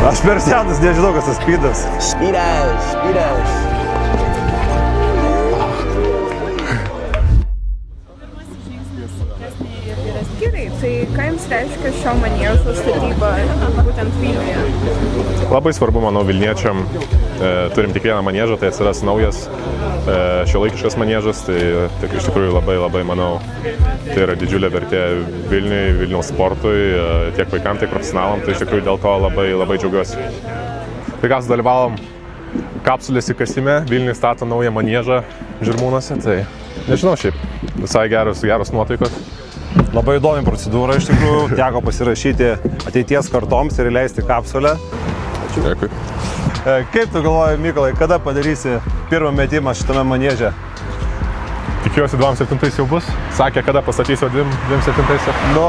Aš per senas, nežinau, kas tas speedas. Speedas. Gerai, tai ką jums reiškia šio maniežo statyba būtent Vilniuje? Labai svarbu, manau, Vilniečiam, turim tik vieną maniežą, tai atsiras naujas šiuolaikiškas maniežas, tai iš tikrųjų labai, manau, tai yra didžiulė vertė Vilniui, Vilniaus sportui, tiek vaikam, tiek profesionalam, tai iš tikrųjų dėl to labai džiaugiuosi. Tai ką sudalyvavom kapsulės įkasime, Vilniui stato naują maniežą Žirmūnuose, tai nežinau, šiaip visai geros nuotaikos. Labai įdomi procedūra, iš tikrųjų, teko pasirašyti ateities kartoms ir įleisti kapsulę. Dėkui. Kaip tu galvoji, Mykolai, kada padarysi pirmą metimą šitame manieže? Tikiuosi 27 jau bus. Sakė, kada pastatysiu 27. Nu,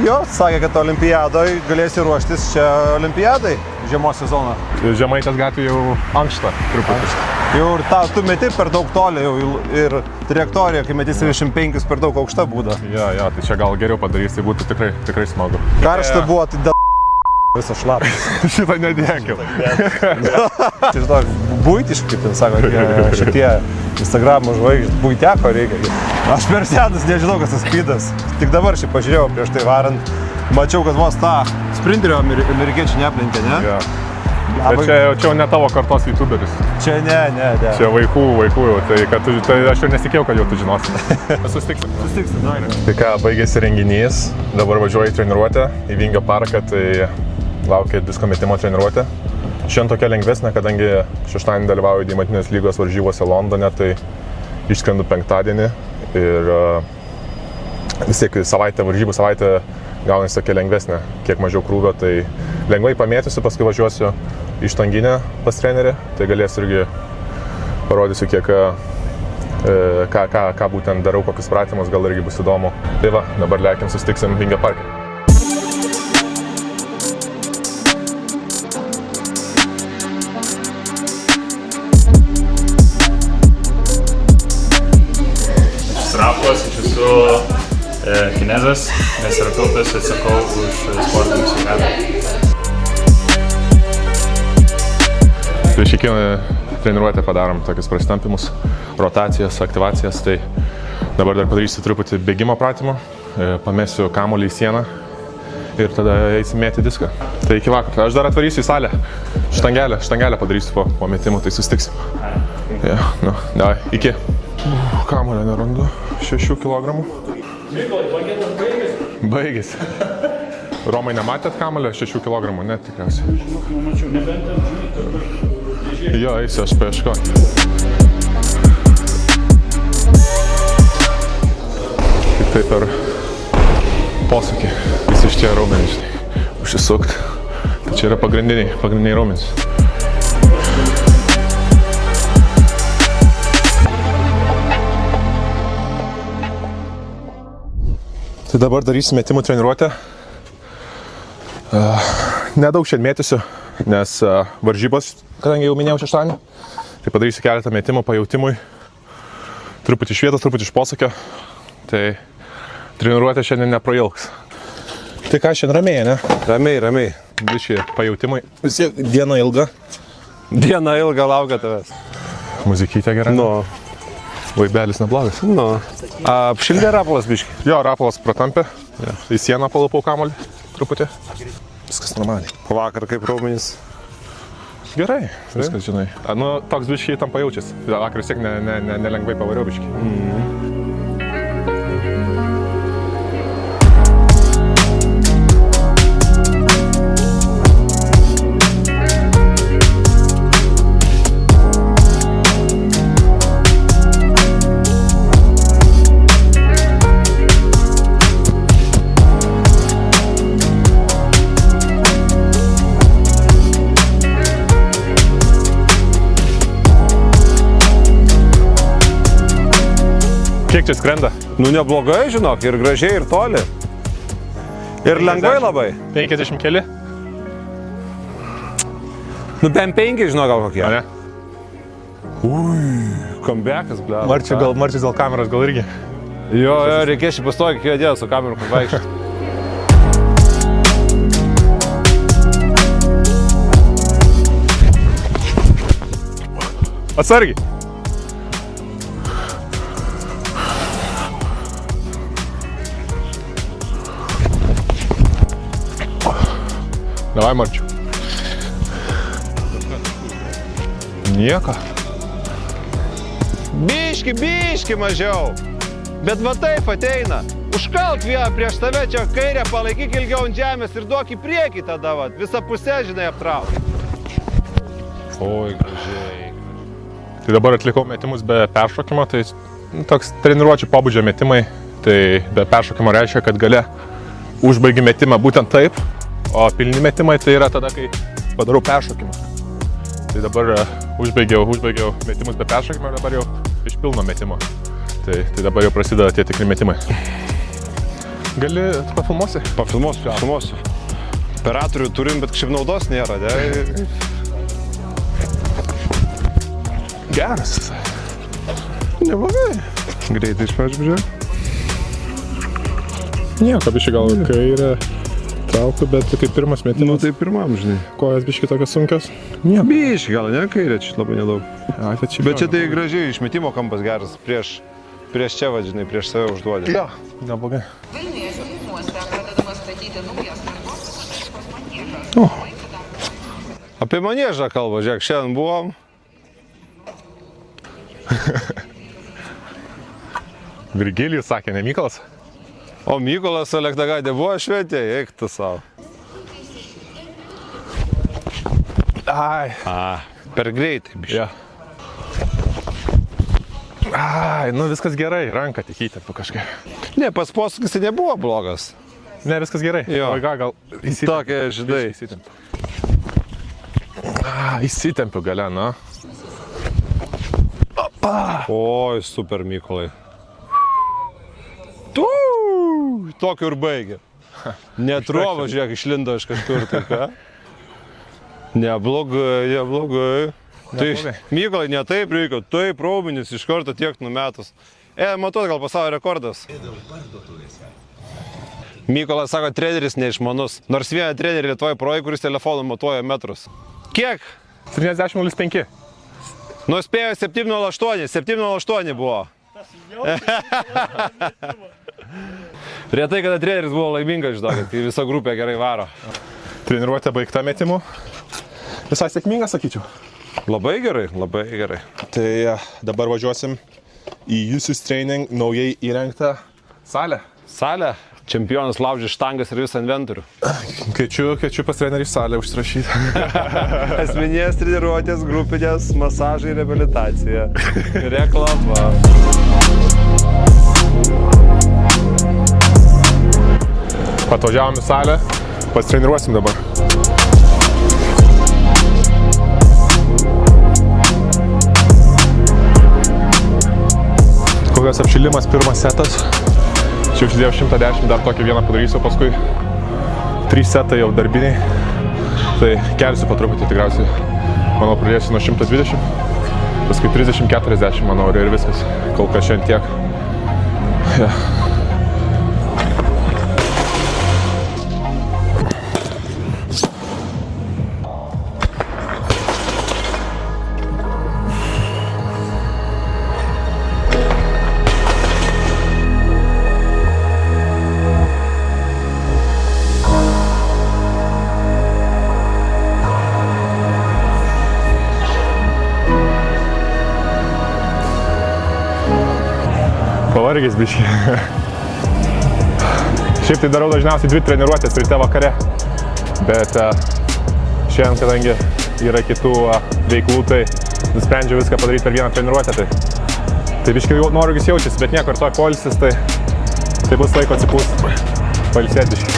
jo, sakė, kad olimpiadoj galėsi ruoštis čia olimpiadai žiemos sezoną. Žemaitės gatvė jau ankšta truputį. Jau ir tu meti per daug toli jau ir trajektorija, kai meti 75 per daug aukšta būda. Jo, tai čia gal geriau padarys, tai būtų tikrai smagu. Karšta buvo, tai dėl visą šlapą. Šitą nedėkim. Žinau, buitiškai, kaip ten sako, šitie Instagramo žvaigždės, buiteko reikia. Aš per senas, nežinau, kas tas speedas. Tik dabar šiaip pažiūrėjau prieš tai varant, mačiau, kad vos tą sprinterio amerikiečių neaplenkė, ne? Ja. Bet čia jau ne tavo kartos youtuberis. Čia ne. Čia vaikų jau, tai aš jau nesitikėjau, kad jau tu žinosi. Susitiksim. Tai ką, baigėsi renginys, dabar važiuoju į treniruotę, į Vingio parką, tai laukia disko metimo treniruotė. Šiandien tokia lengvesnė, kadangi šeštadienį dalyvauju Deimantinės lygos varžybose Londone, tai išskrendu penktadienį ir vis tiek varžybų savaitė gaunasi tokia lengvesnė, kiek mažiau krūvio, tai lengvai pamėtysiu, paskui važiuosiu į štanginę pas trenerį, tai galėsiu irgi parodysiu, kiek ką būtent darau, kokius pratimus, gal irgi bus įdomu. Tai va, dabar lekim, susitiksim Vingio parke. Rapolas, aš esu kinezas, neserapeutas, atsakau už sportinį sveikatą. Prieš kiekvieną treniruotę padarom tokius prasitampimus, rotacijas, aktyvacijas, tai dabar dar padarysiu truputį bėgimo pratimų, pamesiu kamuolį į sieną ir tada eisim mėti diską. Tai iki vakaro. Aš dar atvarysiu į salę, štangelę padarysiu po metimų, tai susitiksim. Ja, davai, iki. Kamuolio nerandu, 6 kilogramų. Baigėsi. Romai nematėt kamuolio 6 kilogramų, net tikriausiai. Jo, eisiu aš paieškoti. Tik tai per posūkį. Visi šitie raumenys, žinai, užsisukt. Tai čia yra pagrindiniai raumenys. Tai dabar darysiu metimų treniruotę. Nedaug šiandien mėtysiu, nes varžybos, kadangi jau minėjau šeštadienį, tai padarysiu keletą metimų pajautimui. Truputį iš vietos, truputį iš posūkio. Tai treniruotė šiandien neprailgs. Tai ką, šiandien ramiai, ne? Ramiai. Biškai pajautimui. Visi diena ilga. Diena ilga laukia tavęs. Muzikytė gera. Vaibelis neblogas. Apšildė Rapolas biškai? Jo, Rapolas pratampė. Ja. Į sieną palupau kamuolį truputį. Viskas normaliai. Vakar kaip raumenys? Gerai, viskas žinai. Toks biškai tam pajaučiasi. Vakar vis tiek nelengvai pavariau biškai. Kiek čia skrenda? Neblogai, žinok, ir gražiai, ir toli. Ir lengvai labai. 50 keli? Bent 5, žinok, gal kokie. Ne? Comebackas, ble. Marčius dėl kameros gal irgi. Jo, reikės šį pastovi kiekvieną dieną su kameru vaikščioti. Atsargiai. Davai, Marčiu. Nieko. Biški mažiau. Bet va taip ateina. Užkalk vieną prieš tave čia kairę, palaikyk ilgiau ant žemės ir duok į priekį tada, va. Visą pusę, žinai, aptrauk. Oi, gražiai. Tai dabar atlikau metimus be peršokimo, tai toks treniruočių pobūdžio metimai. Tai be peršokimo reiškia, kad gale užbaigi metimą būtent taip, o pilni metimai tai yra tada, kai padarau peršokimą. Tai dabar užbaigiau metimus be peršokimo ir dabar jau iš pilno metimo. Tai dabar jau prasideda tie tikri metimai. Gali pafilmuosi? Pafilmuosiu. Operatorių turim, bet kažkaip naudos nėra, ne? Geras. Neblogai. Greitai iš pradžių žiūrėjau. Nieko, biškai gal kairę traukiu, bet kaip pirmas metimas. Tai pirmam, žinai. Kojas biškai tokios sunkios. Nieko. Biški gal, ne? Kairė čia labai nedaug. Ai, tai čia Bet čia tai gražiai išmetimo kampas geras. Prieš čia, va, žinai, prieš save užduodė. Jo, neblogai. Vilniuje Žirmūnuose pradedamas statyti naujas lengvosios maniežas. Apie maniežą kalba, žiūrėk, šiandien buvom. Virgilijus sakė, ne Mykolas? O Mykolas Alektagaitė buvo šventė, eik tu savo. Ai. Per greitai, biškai. Ja. Ai, nu viskas gerai, ranką tik įtempiu kažkaip. Ne, pas posūkis tai nebuvo blogas. Ne, viskas gerai. Jo. O gal įsitempiu. Tokia, žinai. Įsitempiu. Įsitempiu gale, na. Oi, super Mykolai. Tokiu ir baigė. Netrovo, žiūrėk, išlindo iš kažkur, tai ką? Neblogai. Tai Mykolai, ne taip reikia, taip raumenis iš karto tiek numetus. Matuot gal pasaulio rekordas. Mykolas sako, treneris neišmanus. Nors vieną trenerį Lietuvoje projektų, kuris telefonu matuoja metrus. Kiek? 70,05. Nuspėjo 7,08. 7,08 buvo. Retai, kada treneris buvo laimingas, žinokit, kai visa grupė gerai varo. Treniruotė baigta metimu. Visai sėkminga, sakyčiau. Labai gerai. Tai dabar važiuosim į Jusius Training naujai įrengtą salę. Salė, čempionas laužė štangas ir visą inventorių. Kviečiu pas trenerį salę užsirašyti. Asmeninės treniruotės, grupinės, masažai, reabilitacija. Reklama. Atvažiavom į salę, pasitreniruosim dabar. Kokios apšilimas, pirmas setas. Čia uždėjau 110, dar tokį vieną padarysiu, paskui 3 setai jau darbiniai. Tai kelsiu po truputį tikriausiai. Manau, pradėsiu nuo 120, paskui 30-40, manau, ir viskas. Kol kas šiandien tiek. Ja. Pavargęs biškį. Šiaip tai darau dažniausiai 2 treniruotės ryte vakare, bet šiandien, kadangi yra kitų veiklų, tai nusprendžiau viską padaryti per vieną treniruotę. Tai biškį nuorūgis jaučiasi, bet nieko, ir toj poilsis, tai bus laiko atsipūsti, pailsėti biškį.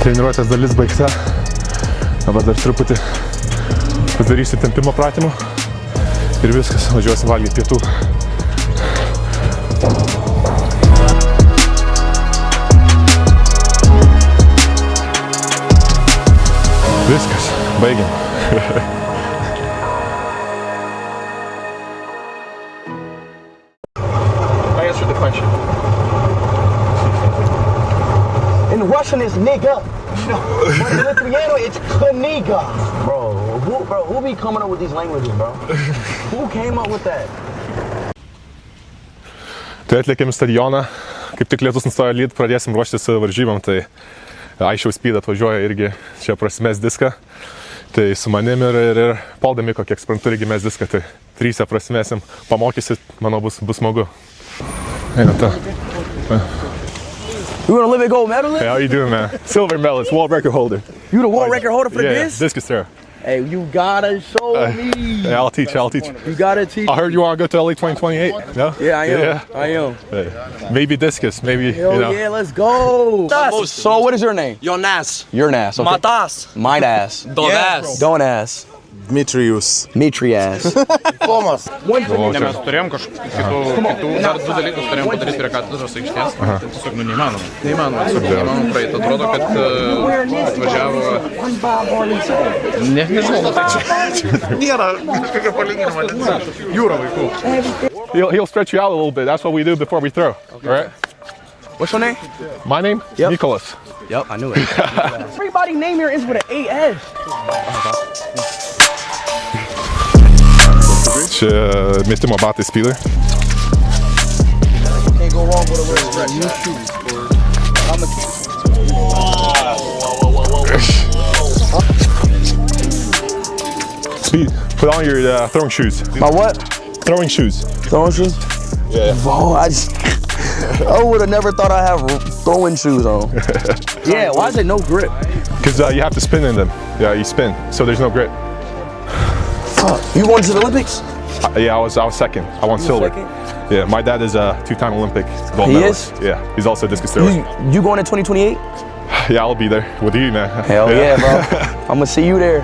Treniruotės dalis baigta. Dabar dar truputį padarysiu tempimo pratimų ir viskas, važiuosim valgyti pietų. Viskas, baigiam. it's nigga. But in Italiano, it's coniga. Bro, who be coming up with these languages, bro? Who came up with that? Tai atlėkėm stadioną, kaip tik lietus nustojo lyt, pradėsim ruoštis varžybom, tai Aiškiau Speed atvažiuoja irgi čia prasimės diską. Tai su manim ir Poldamiko, kiek suprantu, irgi mes diską, tai trysia prasimėsim, pamokysit, manau, bus smagu. Einam tą. You an Olympic gold medalist? Hey, how you doing, man? Silver medalist, world record holder. You the world record holder for Yeah, this? discus throw. Hey, you gotta show me. Yeah, I'll teach. You gotta teach. I heard you want to go to LA 2028, no? Yeah, I am. Yeah. I am. Hey, maybe discus, maybe, Hell you know. yeah, let's go. So what is your name? Jonas. Your ass. Okay. Matas. Mine ass. Donas. Don't ass. Dmitrijus. Mitri ass. Thomas. Galvoju, čia. Mes turėjom kažkokių dar du dalykus turėjom padaryti prie katedros aikštės. Tai tiesiog neįmanoma. Neįmanoma praeiti. Atrodo, kad atvažiavo... Nežinau, tai čia nėra kažkokia palyginama. Jūra vaikų. He'll stretch you out a little bit. That's what we do before we throw. All right? What's your name? My name? Yep. Nicholas. Yep, I knew it. Everybody name here is with an AS. Čia metimo batai Speeder. Can't go wrong with a little stretch. You shoot. I'm a Speed, put on your throwing shoes. My what? Throwing shoes. Throwing shoes? Yeah. Oh, I would have never thought I'd have throwing shoes on. Yeah, why is it no grip? Because you have to spin in them. Yeah, you spin, so there's no grip. Fuck. You won to the Olympics? Yeah, I was second. I won silver. second? Yeah, my dad is a two-time Olympic gold He medalist. is? Yeah, he's also a discus thrower. You going in 2028? Yeah, I'll be there with you, man. Hell yeah, bro. I'm gonna see you there.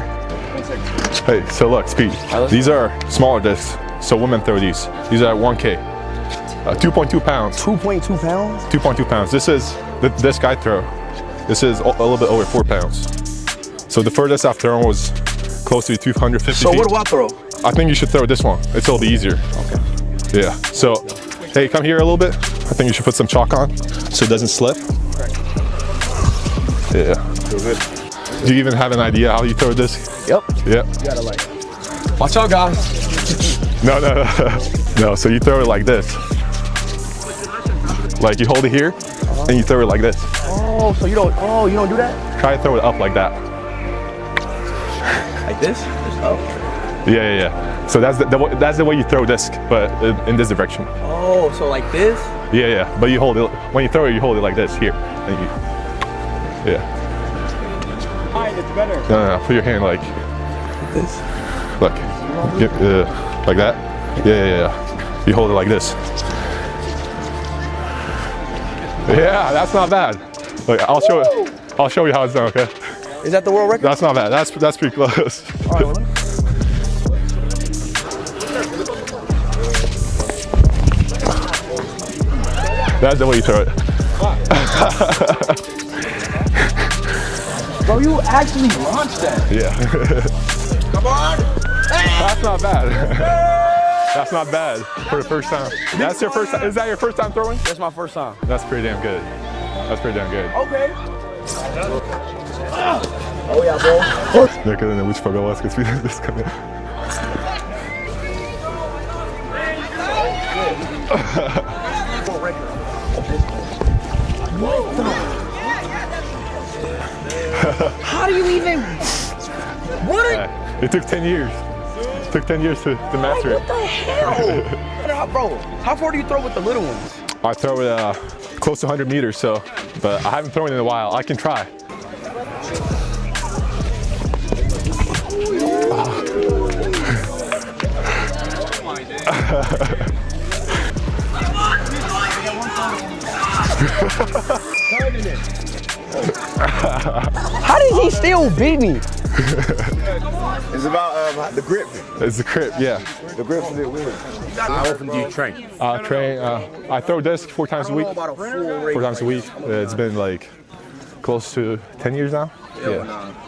Hey, so look, Speed. These are smaller discs, so women throw these. These are 1K. 2.2 pounds. 2.2 pounds? 2.2 pounds. This is the disc I throw. This is a little bit over 4 pounds. So the furthest I've thrown was close to 250 So feet. what do I throw? I think you should throw this one. It's a little bit easier. Okay. Yeah. So, hey, come here a little bit. I think you should put some chalk on so it doesn't slip. Yeah. Do you even have an idea how you throw a disc? Yep. Yeah. You gotta like. Watch out, guys. No. No, so you throw it like this. Like you hold it here and you throw it like this. Oh, so you don't do that? Try to throw it up like that. Like this? Just up. Yeah. So that's the way you throw disc, but in this direction. Oh, so like this? Yeah. But you hold it, when you throw it, you hold it like this, here. And you, yeah. Alright, it's better. No. Put your hand like This? Look. Like that? Yeah. You hold it like this. Yeah, that's not bad. Look, I'll show you how it's done, okay? Is that the world record? That's not bad. That's pretty close. Alright, well, That's the way you throw it. bro, you actually launched that. Yeah. Come on. That's not bad. That's not bad for the first time. That's your first time. Is that your first time throwing? That's my first time. That's pretty damn good. That's pretty damn good. Okay. Oh yeah, bro. Некогда научить по-голландски с дисками. How do you even? What? It took 10 years. It took 10 years to master it. What the hell? Bro, how far do you throw with the little ones? I throw it close to 100 meters, but I haven't thrown it in a while. I can try. How did he still beat me? It's about the grip. It's the grip, yeah. The grip's a bit weird. How often do you train? I throw disc 4 times a week. 4 times a week. It's been like close to 10 years now.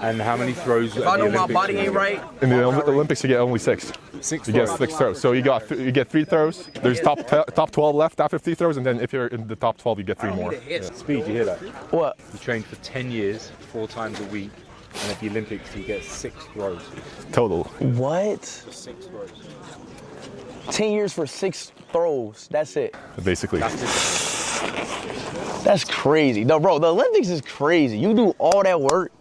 And how many throws? If I know my body ain't right, In the Olympics, you get only 6. You get 6 throws. So you get 3 throws. There's top 12 left after 3 throws, and then if you're in the top 12, you get 3 more. Speed, you hear that? what? You train for 10 years, 4 times a week, and at the Olympics, you get 6 throws. Total. What? 6 throws. 10 years for 6 throws. That's it. Basically. That's crazy. No, bro, the Olympics is crazy. You do all that work,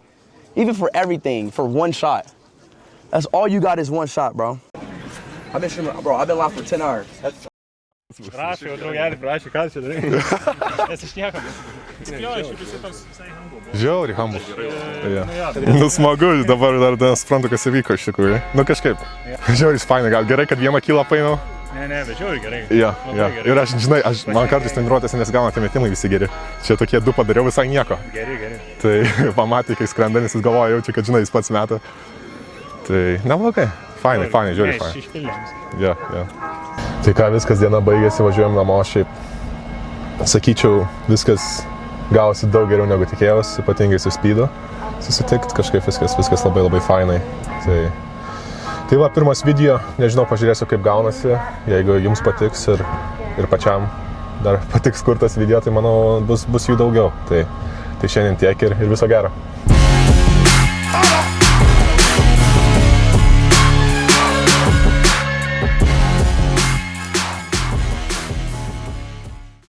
even for everything, for 1 shot. That's all you got is 1 shot, bro. I've been live for 10 hours. Prašau, draugelį, prašau, ką čia darai? Mes išnekam. Spėlioju, šiaip visi toks visai humble. Žiauriai humble. Nu smagu, dabar dar suprantu, kas įvyko iš tikrųjų. Nu kažkaip. Žiauriai fainai, gal gerai, kad vieną kilą paėmiau. Ne, bet žiauriai gerai. Ja. Ir aš, žinai, man kartais treniruotėse nesigauna tie metimai visi geri. Čia tokie 2 padariau visai nieko. Gerai. Tai pamatė, kai skrendanis, jis galvoja, jaučia, kad, žinai, jis pats meta. Tai neblogai. Fainai, žiauriai fainai. Išpildėm. Ja. Tai ką, viskas diena baigėsi, važiuojam namo, šiaip sakyčiau, viskas gavosi daug geriau negu tikėjausi, ypatingai su Speedu susitikt, kažkaip viskas labai fainai. Tai va, pirmas video, nežinau, pažiūrėsiu kaip gaunasi, jeigu jums patiks ir pačiam dar patiks kurtas video, tai manau bus jų daugiau. Tai šiandien tiek ir viso gero.